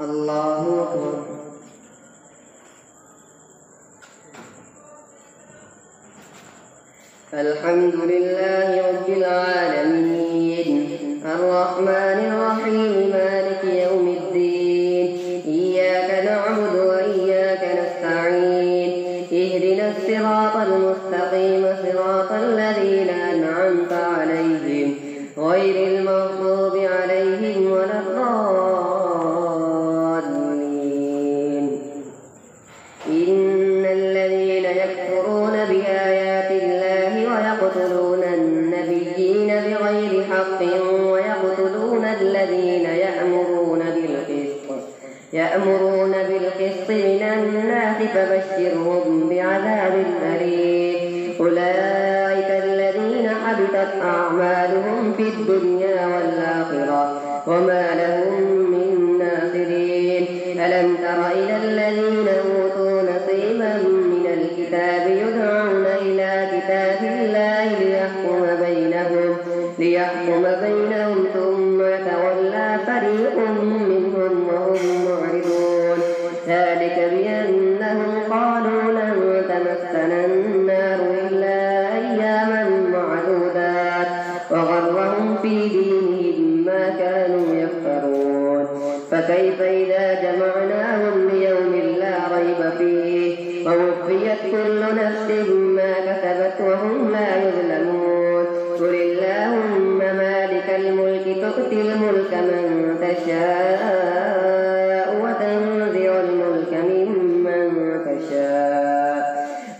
الله أكبر. الحمد لله رب العالمين الرحمن الرحيم مالك يوم الدين إياك نعبد وإياك نستعين اهدنا الصراط المستقيم صراط الذين أنعمت عليهم غير المغضوب عليهم ولا الضالين. إن الذين يكفرون بآيات الله ويقتلون النبيين بغير حق ويقتلون الذين يأمرون بالقسط من الناس فبشرهم بعذاب أليم. أولئك الذين حبطت أعمالهم في الدنيا والآخرة وما لهم من ناصرين. ألم تر إلى الذين أوتوا نصيبا من الكتاب يدعون إلى كتاب الله ليحكم بينهم ثم يتولى فريق منهم وهم معرضون. ذلك بأنهم قالوا لن تمسنا النار إلا أياما معدودات وغرهم في دينهم ما كانوا يفترون. فكيف إذا جمعناهم ليوم لا ريب فيه ووفيت كل نفس ما كسبت وهم لا يظلمون. قل اللهم مالك الملك تؤتي الملك من تشاء وتنزع الملك ممن تشاء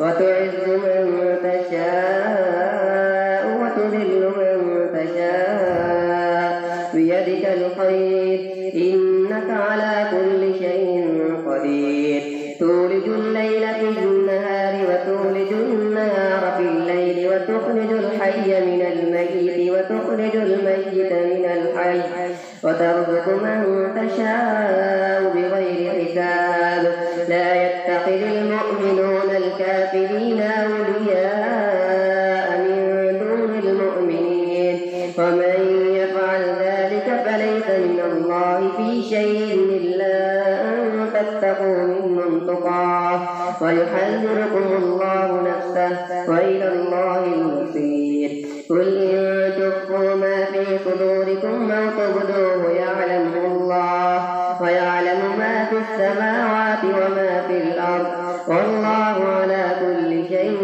وتعز من تشاء وتذل من تشاء بيدك الخير إنك على كل شيء قدير. تولج الليل في النهار وتولج النهار في الليل وتخرج الحي من الميت وتخرج الميت من الحي وترزق من تشاء بغير حساب. لا يتخذ المؤمنون الكافرين أولياء من دون المؤمنين ومن يفعل ذلك فليس من الله في شيء إلا أن تتقوا منهم تقاه ويحذركم الله نفسه وإلى الله المصير. قل إن تخفوا ما في صدوركم أو تبدوه يعلمه الله ويعلم ما في السماوات وما في الأرض والله على كل شيء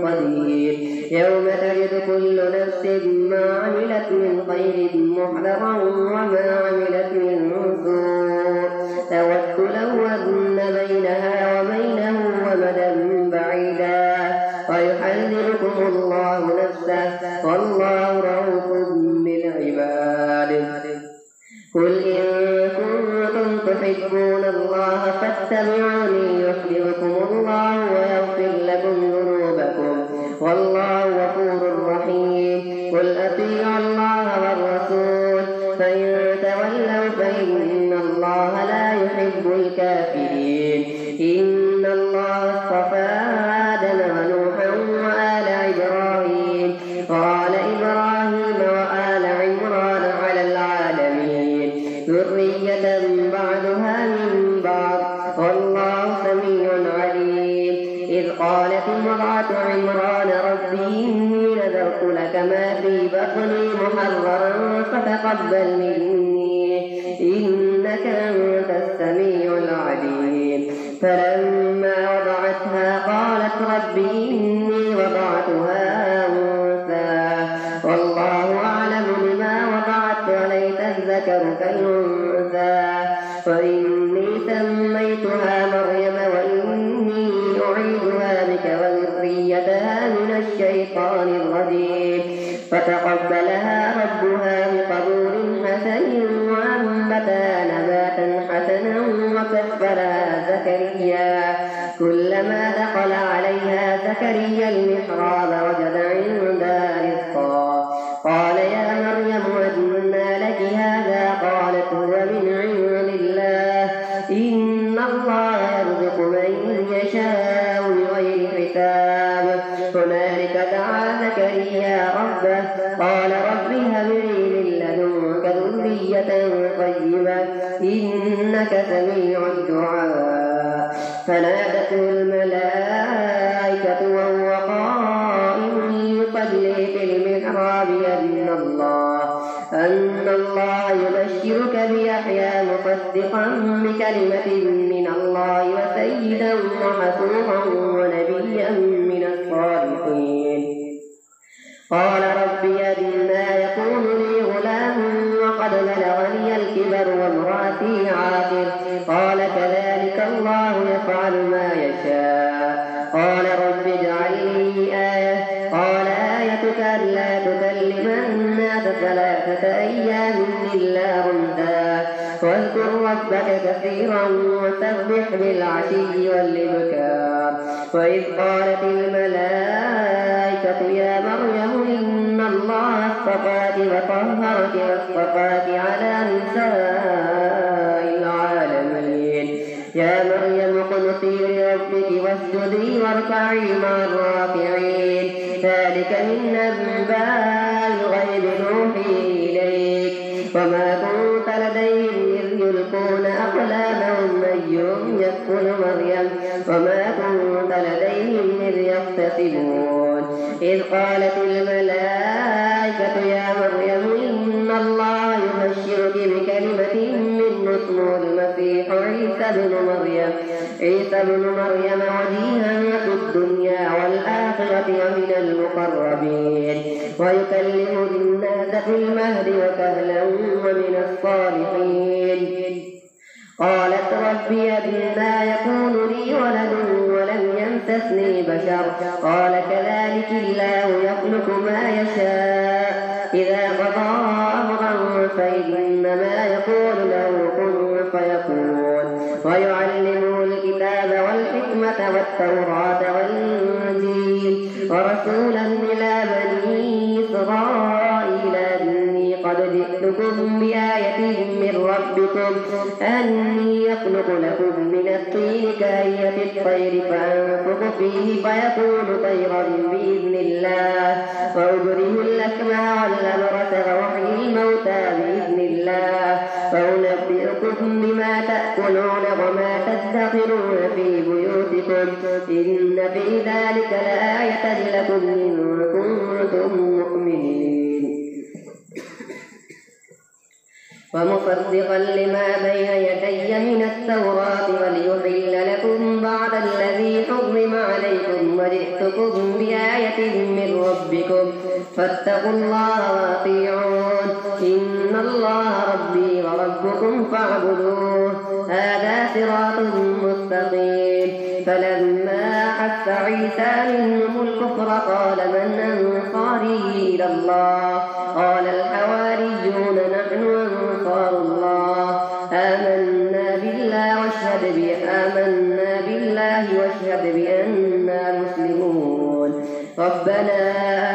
قدير. يوم تجد كل نفس ما عملت من خير محضرا وما عملت من سوء تود لو أن بينها وبينه أمدا بعيدا ويحذركم الله نفسه والله رؤوف بالعباد. قل إن كنتم تحبون الله فاتبعوني يحببكم الله ويغفر لكم ذنوبكم والله غفور رحيم. قل أطيعوا الله والرسول فإن تولوا فإن الله لا يحب الكافرين. إن الله اصطفى آدم ونوحا وآل إبراهيم وآل عمران على العالمين ذرية بعضها من بعض والله سميع عليم. إذ قالت امرأة عمران رب إني نذرت لك ما في بطني محررا فتقبل مني إنك أنت السميع العليم. فلما وضعتها قالت رب إني وضعتها أنثى والله أعلم بما وضعت وليس الذكر كالأنثى وإني سميتها مريم وإني أعيذها بك وذريتها من الشيطان الرجيم. فتقبلها ربها بقبول حسن وأنبتها نباتا حسنا وكفلها زكريا. كلما دخل عليها زكريا المحراب وجد عندها رزقا قال يا مريم أنى لك هذا؟ قالت هو من عند الله إن الله يرزق من يشاء بغير حساب. هنالك دعا زكريا ربه قال رب هب لي من لدنك ذرية طيبة إنك سميع الدعاء. فنادته الملائكة وهو قائم يصلي في المحراب أن الله يبشرك بيحيى مصدقا بكلمة من الله وسيدا وحسورا ونبيا من الصالحين. قال رب أنى يكون لي غلام وقد بلغني الكبر وامرأتي عاقر. قال كذلك الله يفعل ما يشاء. قال رب اجعل لي آية. قال آيتك ألا تكلم الناس 3 أيام إلا رمزا واذكر ربك كثيرا وسبح بالعشي والإبكار. وإذ قالت الملائكة يا مريم إن الله اصطفاك وطهرك واصطفاك على نساء العالمين. يا مريم اقنتي لربك واسجدي واركعي مع الراكعين. ذلك من أنباء الغيب نوحي إليك وما كنت لديهم إذ يلقون أقلامهم أيهم يكفل مريم وما كنت لديهم إذ يختصمون. إذ قالت الملائكة يا مريم إن الله يبشرك بكلمة منه اسمه المسيح عيسى بن مريم وجيها في الدنيا والآخرة ومن المقربين ويكلم الناس في المهد وكهلا ومن الصالحين. قالت رب أنى يكون لي ولد ولم يمسسني بشر. قال كذلك الله يخلق ما يشاء إذا قضى أمرا فإنما يقول له كن فيكون. ويعلمه الكتاب والحكمة والتوراة والإنجيل ورسولا إلى بني إسرائيل أني قد جئتكم بآية من ربكم أني يخلق لكم من الطين كهيئة الطير فأنفخ فيه فيكون طيرا بإذن الله وأبرئ الأكمه والأبرص وأحيي الموتى بإذن الله وأنبئكم بما تأكلون وما تدخرون في بيوتكم إن في ذلك لآية لكم إن كنتم مؤمنين. ومصدقا لما بين يدي من التوراة وليحل لكم بعض الذي حرم عليكم وجئتكم بآية من ربكم فاتقوا الله وأطيعون إن الله ربي وربكم فاعبدوه هذا صراط مستقيم. فلما أحس عيسى منهم الكفر قال من أنصاري إلى الله قال الحواريون نحن أنصار الله آمنا بالله واشهد بأننا مسلمون. ربنا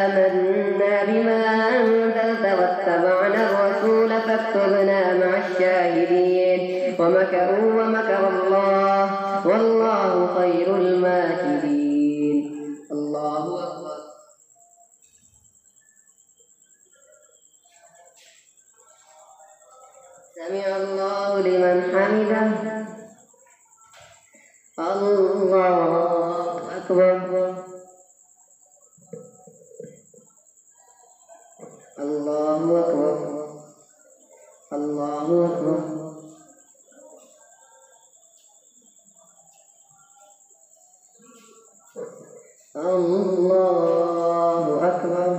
آمنا بما أنزلت واتبعنا الرسول فاكتبنا مع الشاهدين. ومكروا ومكر الله والله خير الماكرين. الله أكبر. سمع الله لمن حمده. الله أكبر. الله أكبر. الله أكبر. الله أكبر.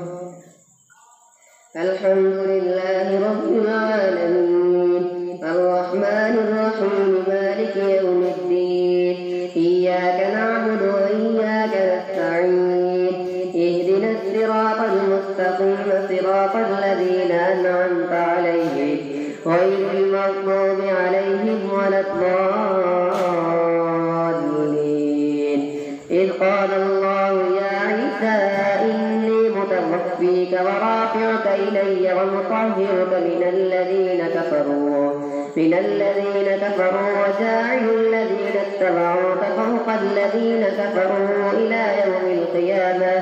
الحمد لله رب العالمين الرحمن الرحيم مالك يوم الدين إياك نعبد وإياك نستعين اهدنا الصراط المستقيم صراط الذين أنعمت عليهم غير المغضوب عليهم ولا الضالين. إذ قال الله يا عيسى إني متوفيك ورافعك إلي ومطهرك من الذين كفروا وجاعل الذين اتبعوك فوق الذين كفروا إلى يوم القيامة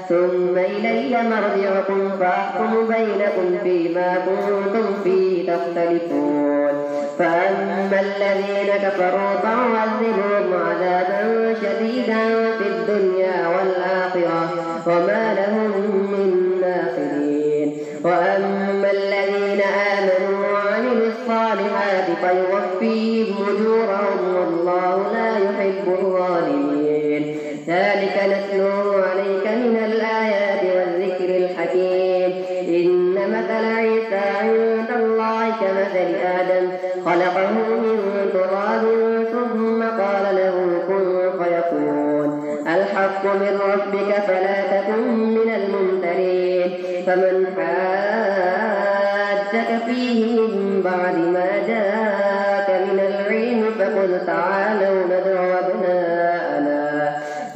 ثم إلي مرجعكم فأحكم بينكم فيما كنتم فيه تختلفون. فأما الذين كفروا فعذبهم عذابا شديدا في الدنيا والآخرة وما لهم من ناصرين. وأما الذين آمنوا وعملوا الصالحات فيوفيهم أجورهم والله لا يحب الظالمين. ذلك نتلوه عليك من الآيات والذكر الحكيم. إن مثل عيسى عند الله كمثل آدم خلقه من تراب ثم قال له كن فيكون. الحق من ربك فلا تكن من الممترين. فمن حاجك فيه من بعد ما جاءك من العلم فقل تعالوا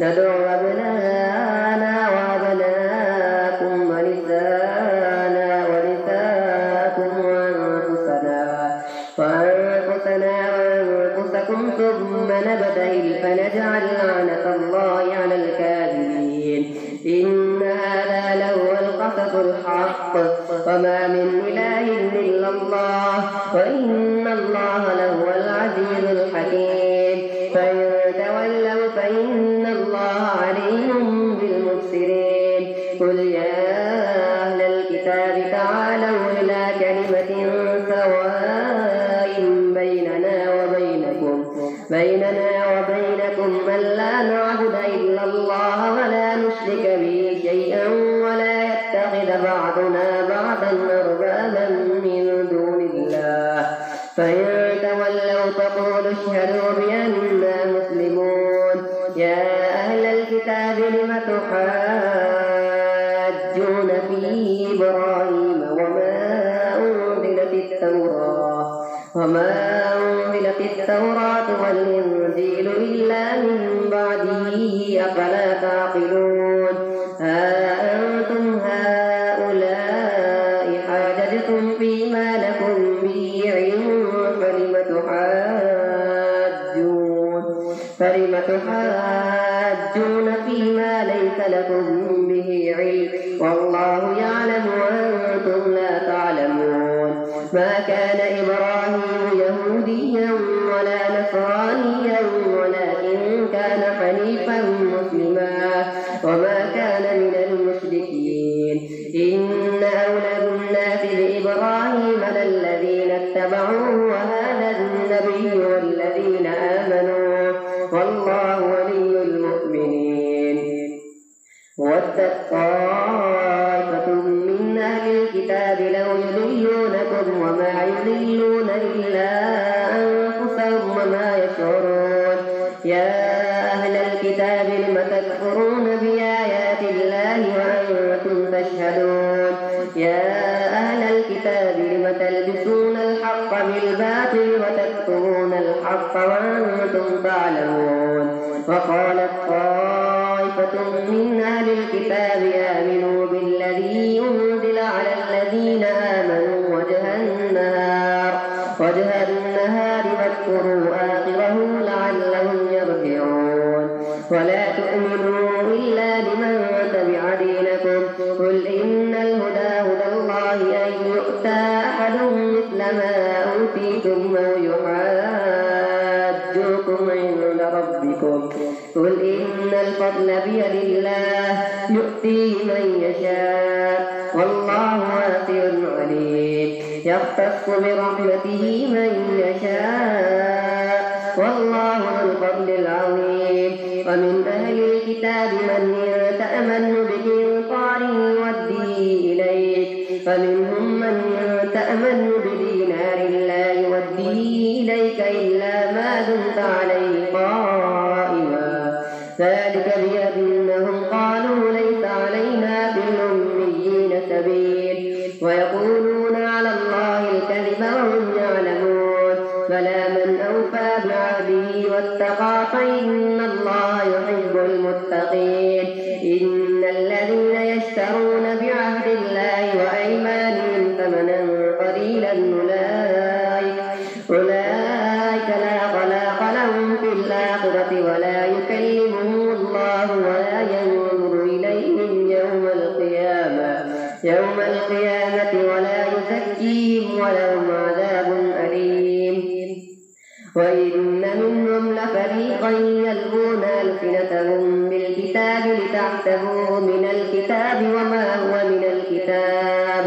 ندعو أبناءنا وأبناءكم ونساءنا ونساءكم وأنفسكم ثم نبتهل فنجعل لعنة الله على الكاذبين. إن هذا لهو القصص الحق وما من إله إلا الله وإن الله لهو العزيز الحكيم. فإن تولوا فإن الله عليم بالمفسدين. قل يا أهل الكتاب تعالوا إلى كلمة سواء بيننا وبينكم ألا نعبد إلا الله ولا نشرك به شيئا ولا يتخذ بعضنا بعضا أربابا من دون الله. فإن تولوا فقولوا اشهدوا بأننا مسلمون. يا أهل الكتاب لم تحاجون في إبراهيم وما أنزلت التوراة والإنجيل إلا من بعده أفلا تعقلون. ها أنتم هؤلاء حاججتم فيما لكم به علم فلم تحاجون فيما ليس لكم به علم والله يعلم وأنتم لا تعلمون. ما كان إبراهيم يهوديا ولا نصرانيا ولكن كان حنيفا مسلما وما كان من المشركين. إن أولى الناس بإبراهيم للذين اتبعوه وهذا النبي والذين آمنوا والله ولي المؤمنين. ودت طائفة من أهل الكتاب لو يضلونكم وما يضلون إلا أنفسهم وما يشعرون. يا أهل الكتاب لم تكفرون بآيات الله وأنتم تشهدون. يا أهل الكتاب لم تلبسون الحق بالباطل وتكتمون الحق وأنتم تعلمون. وقالت طائفة من أهل الكتاب آمنوا بالذي أنزل على الذين آمنوا وجه النهار واذكروا آخره لعلهم يرجعون. ولا تؤمنوا إلا لمن تبع دينكم. قل إن الهدى هدى الله أن يؤتى أحد مثل ما أوتيتم أو يحاجوكم عند ربكم. قل إن الفضل بيد الله يؤتيه من يشاء والله واسع عليم. يختص برحمته من يشاء والله ذو الفضل العظيم. ومن أهل الكتاب من تأمن بقنطار يوديه إليك فمنهم من تأمن بدينار لا يوديه إليك إلا ما دمت عليه قائما. ذلك بأنهم قالوا ليس علينا في الأميين سبيل ويقولون على الله الكذب وهم يعلمون. بلى من أوفى بعهده واتقى فإن الله يحب المتقين. إن الذين يشترون بعهد الله وأيمانهم ثمنا قليلا أولئك لا خلاق لهم في الآخرة ولا يكلمهم الله ولا ينظر إليهم يوم القيامة ولا يزكيهم ولهم عذاب أليم. وإن منهم لفريقا يلوون ألسنتهم بالكتاب لتحسبوه من الكتاب وما هو من الكتاب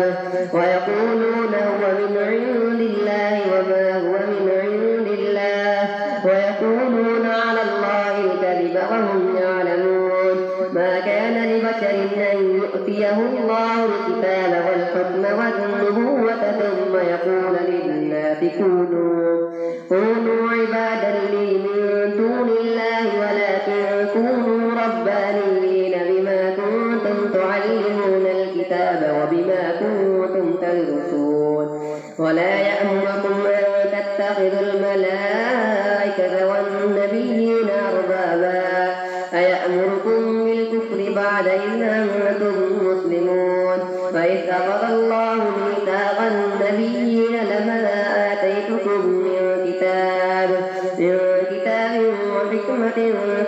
ويقولون هو من عند الله وما هو من عند الله ويقولون على الله الكذب وهم يعلمون. ما كان لبشر أن يؤتيه الله الكتاب والحكم والنبوة ثم يقول للناس كونوا عبادا لي من دون الله ولكن كونوا ربانيين بما كنتم تعلمون الكتاب وبما كنتم تدرسون. ولا يأمركم أن تتخذوا الملائكة والنبيين أربابا أيأمركم بالكفر بعد إذ أنتم مسلمون. فإذ أخذ الله ميثاق النبيين لما آتيتكم من كتاب وحكمة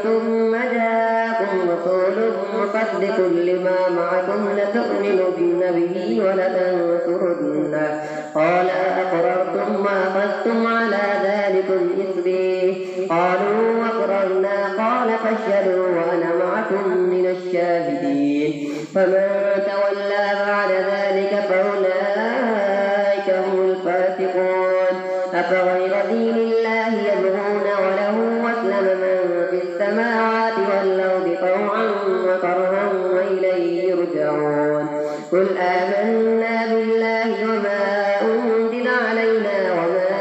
ثم جاءكم رسول مصدق لما معكم لتؤمنن به ولتنصرنه قال أقررتم وأخذتم على ذلكم إصري قالوا أقررنا قال فاشهدوا وأنا معكم من الشاهدين. فمن تولى بعد ذلك فأولئك هم الفاسقون. أفغير دين الله يبغون وله أسلم من في السماوات والأرض طوعا وكرها وإليه يرجعون. قل آمنا بالله وما أنزل علينا وما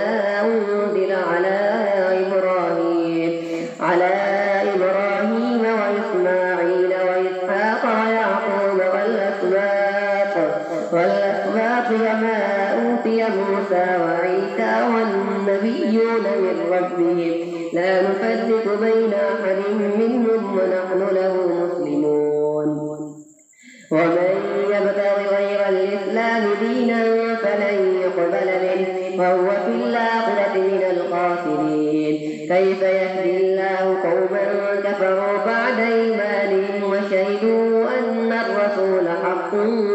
أنزل على إبراهيم وإسماعيل وإسحاق ويعقوب والأسباط وما أوتي موسى وعيسى والنبيون من ربهم لا نفرق بين أحد منهم ونحن له مسلمون. ومن يبتغ غير الإسلام دينا فلن يقبل منه وهو في الآخرة من الخاسرين. كيف يهدي الله قوما كفروا بعد إيمانهم وشهدوا أن الرسول حق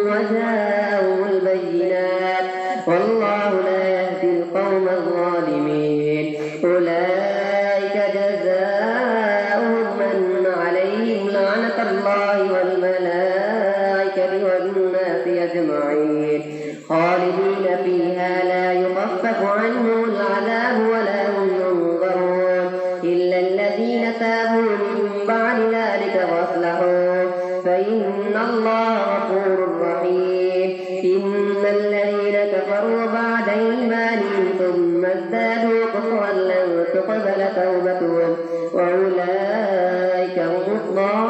وجاءهم البينات والله لا يهدي القوم الظالمين. أولئك جزاؤهم أن عليهم لعنة الله والملائكة والناس أجمعين خالدين فيها لا يخفف عنهم العذاب ولا هم ينظرون إلا الذين تابوا من بعد ذلك وأصلحوا فإن الله غفور رحيم. إن الذين كفروا بعد إيمانهم ثم ازدادوا كفرا لن تقبل توبتهم وأولئك هم الضالون.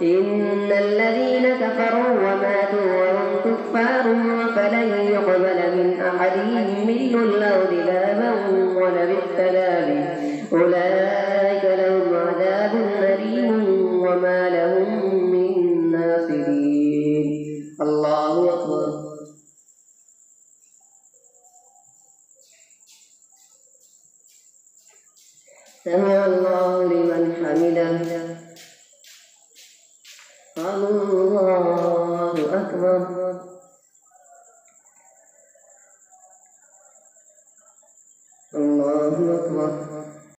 إن الذين كفروا وماتوا وهم كفار فلن يقبل من أحدهم ملء الأرض ذهبا ولبئس ذلك أولئك لهم عذاب أليم وما لهم من ناصرين. الله أكبر. سمع الله لمن حمده. الله أكبر.